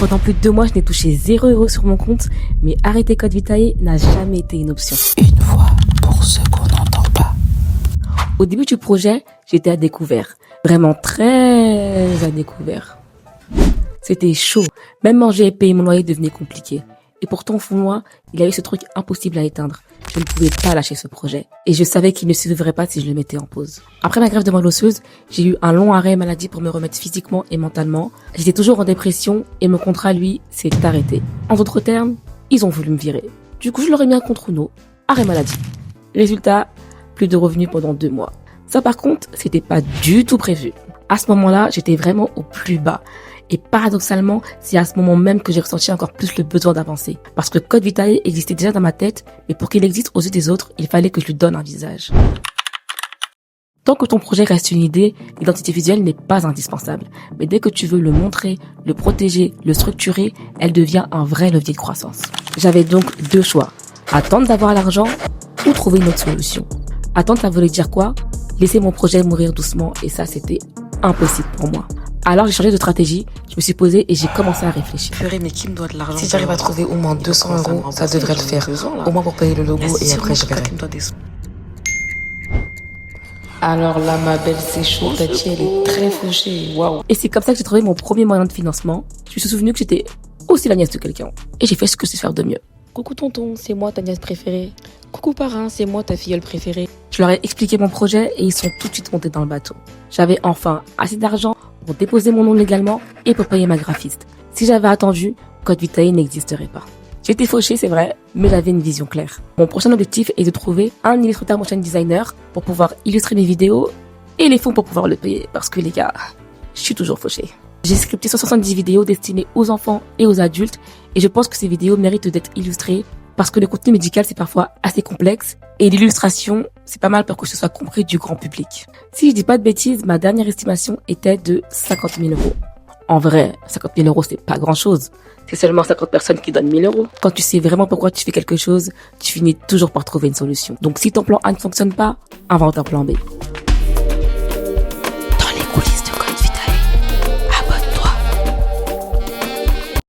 Pendant plus de 2 mois, je n'ai touché 0 € sur mon compte, mais arrêter Code Vitae n'a jamais été une option. Une voix pour ceux qu'on n'entend pas. Au début du projet, j'étais à découvert. Vraiment très à découvert. C'était chaud. Même manger et payer mon loyer devenait compliqué. Et pourtant, au fond de moi, il y avait ce truc impossible à éteindre. Je ne pouvais pas lâcher ce projet. Et je savais qu'il ne survivrait pas si je le mettais en pause. Après ma greffe de moelle osseuse, j'ai eu un long arrêt maladie pour me remettre physiquement et mentalement. J'étais toujours en dépression et mon contrat, lui, s'est arrêté. En d'autres termes, ils ont voulu me virer. Du coup, je leur ai mis un contre Uno. Arrêt maladie. Résultat, plus de revenus pendant 2 mois. Ça, par contre, c'était pas du tout prévu. À ce moment-là, j'étais vraiment au plus bas. Et paradoxalement, c'est à ce moment même que j'ai ressenti encore plus le besoin d'avancer. Parce que Code Vitae existait déjà dans ma tête, mais pour qu'il existe aux yeux des autres, il fallait que je lui donne un visage. Tant que ton projet reste une idée, l'identité visuelle n'est pas indispensable. Mais dès que tu veux le montrer, le protéger, le structurer, elle devient un vrai levier de croissance. J'avais donc 2 choix. Attendre d'avoir l'argent ou trouver une autre solution. Attendre, ça voulait dire quoi? Laisser mon projet mourir doucement, et ça, c'était impossible pour moi. Alors j'ai changé de stratégie, je me suis posée et j'ai commencé à réfléchir. Purée, mais qui me doit de l'argent? Si j'arrive à trouver au moins 200 €, ça devrait le faire. Au moins pour payer le logo et après je verrai. Alors là, ma belle, c'est chaud. Tati, elle est très fauchée. Waouh. Et c'est comme ça que j'ai trouvé mon premier moyen de financement. Je me suis souvenu que j'étais aussi la nièce de quelqu'un. Et j'ai fait ce que je sais faire de mieux. Coucou tonton, c'est moi ta nièce préférée. Coucou parrain, c'est moi ta filleule préférée. Je leur ai expliqué mon projet et ils sont tout de suite montés dans le bateau. J'avais enfin assez d'argent pour déposer mon nom légalement et pour payer ma graphiste. Si j'avais attendu, Code Vitae n'existerait pas. J'étais fauchée, c'est vrai, mais j'avais une vision claire. Mon prochain objectif est de trouver un illustrateur motion designer pour pouvoir illustrer mes vidéos et les fonds pour pouvoir le payer. Parce que les gars, je suis toujours fauchée. J'ai scripté 170 vidéos destinées aux enfants et aux adultes et je pense que ces vidéos méritent d'être illustrées parce que le contenu médical c'est parfois assez complexe et l'illustration c'est pas mal pour que ce soit compris du grand public. Si je dis pas de bêtises, ma dernière estimation était de 50 000 €. En vrai, 50 000 € c'est pas grand chose. C'est seulement 50 personnes qui donnent 1 000 €. Quand tu sais vraiment pourquoi tu fais quelque chose, tu finis toujours par trouver une solution. Donc si ton plan A ne fonctionne pas, invente un plan B.